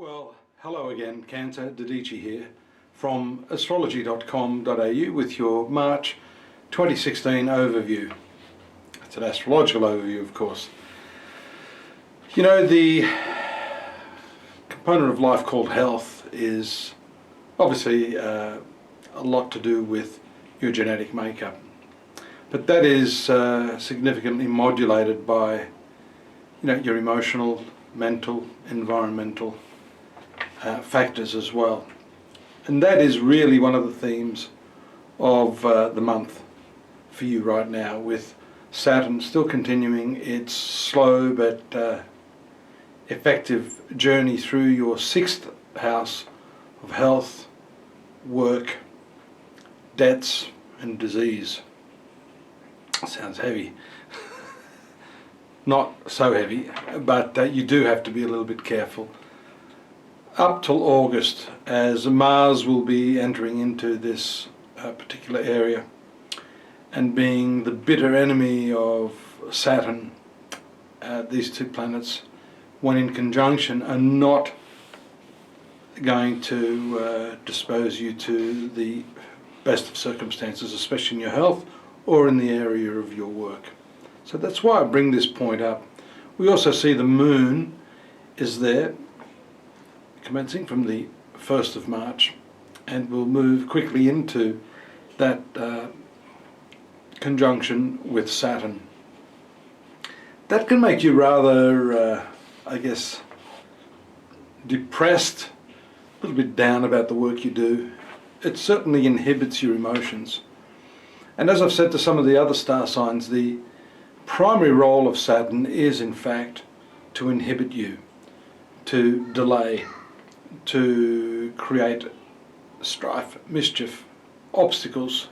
Well, hello again, Cancer. Dadhichi here from astrology.com.au with your March 2016 overview. It's an astrological overview, of course. You know, the component of life called health is obviously a lot to do with your genetic makeup, but that is significantly modulated by your emotional, mental, environmental factors as well. And that is really one of the themes of the month for you right now, with Saturn still continuing its slow but effective journey through your 6th house of health, work, debts and disease. Sounds heavy. Not so heavy, but you do have to be a little bit careful up till August, as Mars will be entering into this particular area and being the bitter enemy of Saturn. These two planets, when in conjunction, are not going to dispose you to the best of circumstances, especially in your health or in the area of your work. So that's why I bring this point up. We also see the moon is there, commencing from the 1st of March, and will move quickly into that conjunction with Saturn. That can make you rather, I guess, depressed, a little bit down about the work you do. It certainly inhibits your emotions. And as I've said to some of the other star signs, the primary role of Saturn is in fact to inhibit you, to delay, to create strife, mischief, obstacles,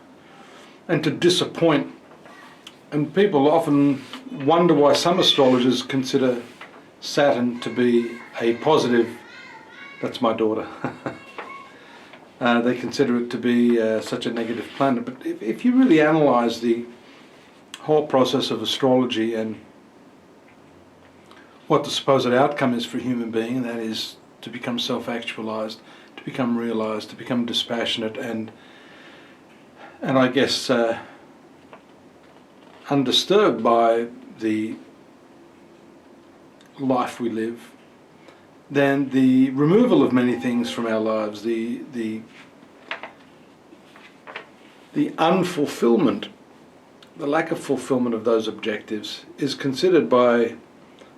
and to disappoint. And people often wonder why some astrologers consider Saturn to be a positive. That's my daughter. They consider it to be such a negative planet. But if you really analyse the whole process of astrology and what the supposed outcome is for a human being, and that is to become self-actualized, to become realized, to become dispassionate, and I guess undisturbed by the life we live, then the removal of many things from our lives, the unfulfillment, the lack of fulfillment of those objectives is considered by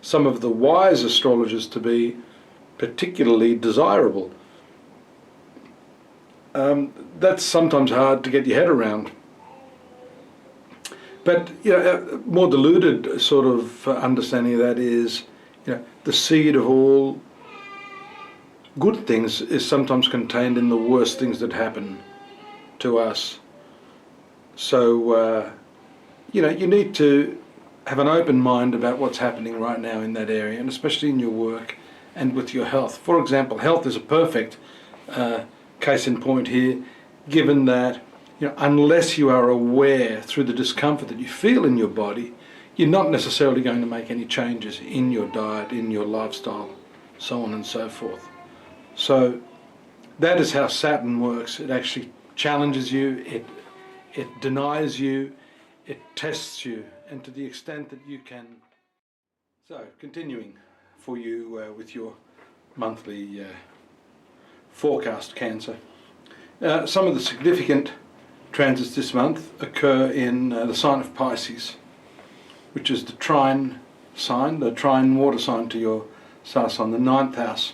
some of the wise astrologers to be particularly desirable. That's sometimes hard to get your head around. But a more diluted sort of understanding of that is, the seed of all good things is sometimes contained in the worst things that happen to us. So you need to have an open mind about what's happening right now in that area, and especially in your work and with your health. For example, health is a perfect case in point here, given that unless you are aware through the discomfort that you feel in your body, you're not necessarily going to make any changes in your diet, in your lifestyle, so on and so forth. So that is how Saturn works. It actually challenges you, it denies you, it tests you, and to the extent that you can. So continuing for you with your monthly forecast, Cancer. Some of the significant transits this month occur in the sign of Pisces, which is the trine sign, the trine water sign to your star sign, the 9th house.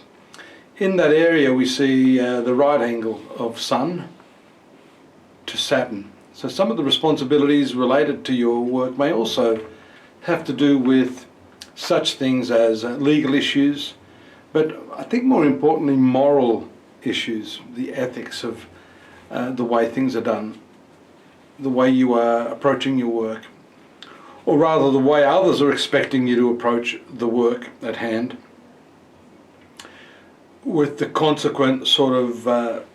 In that area we see the right angle of Sun to Saturn. So some of the responsibilities related to your work may also have to do with such things as legal issues, but I think more importantly moral issues, the ethics of the way things are done, the way you are approaching your work, or rather the way others are expecting you to approach the work at hand, with the consequent sort of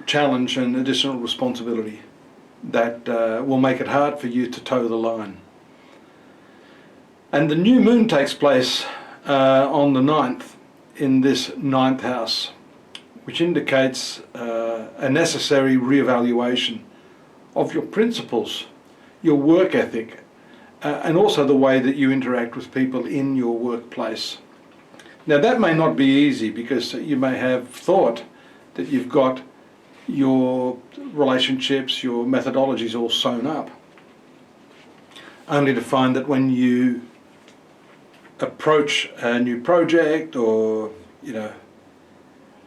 challenge and additional responsibility that will make it hard for you to toe the line. And the new moon takes place on the 9th in this ninth house, which indicates a necessary reevaluation of your principles, your work ethic, and also the way that you interact with people in your workplace. Now that may not be easy, because you may have thought that you've got your relationships, your methodologies all sewn up, only to find that when you approach a new project, or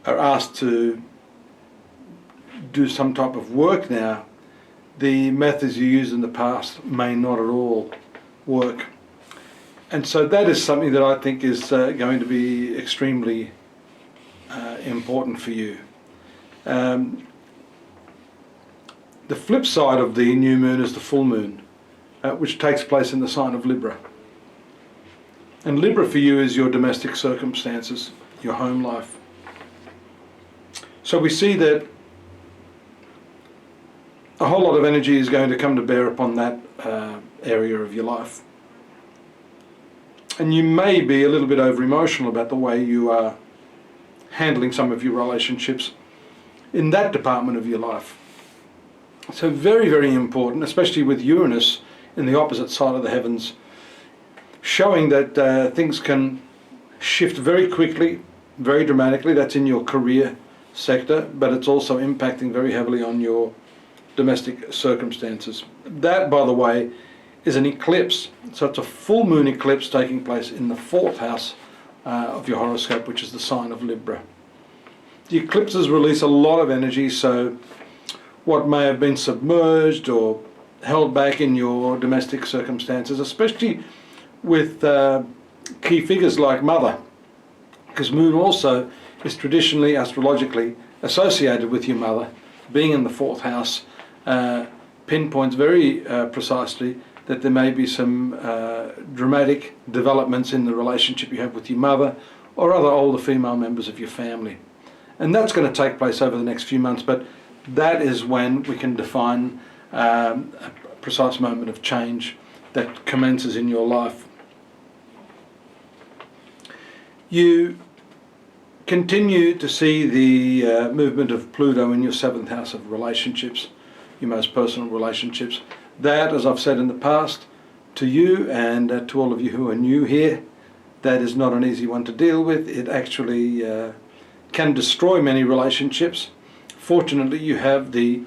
are asked to do some type of work now, the methods you used in the past may not at all work. And so that is something that I think is going to be extremely important for you. The flip side of the new moon is the full moon, which takes place in the sign of Libra. And Libra for you is your domestic circumstances, your home life. So we see that a whole lot of energy is going to come to bear upon that area of your life. And you may be a little bit over emotional about the way you are handling some of your relationships in that department of your life. So very, very important, especially with Uranus in the opposite side of the heavens, showing that things can shift very quickly, very dramatically. That's in your career sector, but it's also impacting very heavily on your domestic circumstances. That, by the way, is an eclipse. So it's a full moon eclipse taking place in the 4th house of your horoscope, which is the sign of Libra. The eclipses release a lot of energy, so what may have been submerged or held back in your domestic circumstances, especially with key figures like Mother, because Moon also is traditionally, astrologically, associated with your mother. Being in the 4th house pinpoints very precisely that there may be some dramatic developments in the relationship you have with your mother or other older female members of your family. And that's going to take place over the next few months, but that is when we can define a precise moment of change that commences in your life. You continue to see the movement of Pluto in your 7th house of relationships, your most personal relationships. That, as I've said in the past, to you and to all of you who are new here, that is not an easy one to deal with. It actually can destroy many relationships. Fortunately, you have the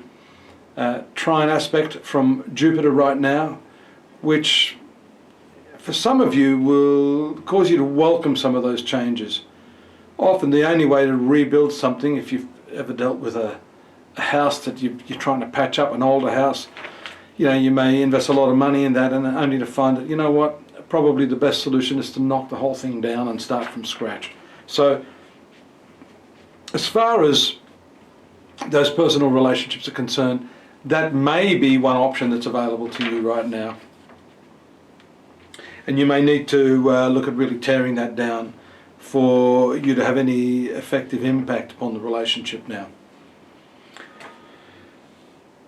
trine aspect from Jupiter right now, which for some of you will cause you to welcome some of those changes. Often the only way to rebuild something, if you've ever dealt with a house that you're trying to patch up, an older house, you may invest a lot of money in that, and only to find that, you know what, probably the best solution is to knock the whole thing down and start from scratch. So as far as those personal relationships are concerned, that may be one option that's available to you right now. And you may need to look at really tearing that down for you to have any effective impact upon the relationship now.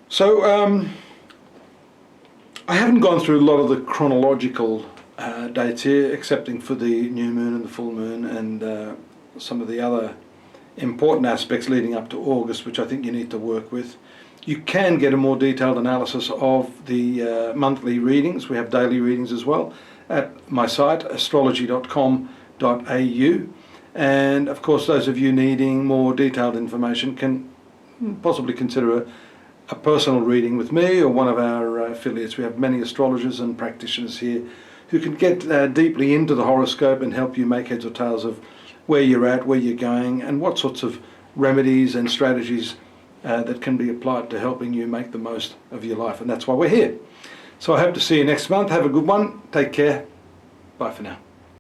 So I haven't gone through a lot of the chronological dates here, excepting for the new moon and the full moon and some of the other important aspects leading up to August, which I think you need to work with. You can get a more detailed analysis of the monthly readings. We have daily readings as well at my site, astrology.com.au. And of course, those of you needing more detailed information can possibly consider a personal reading with me or one of our affiliates. We have many astrologers and practitioners here who can get deeply into the horoscope and help you make heads or tails of where you're at, where you're going, and what sorts of remedies and strategies that can be applied to helping you make the most of your life. And that's why we're here. So I hope to see you next month. Have a good one. Take care. Bye for now.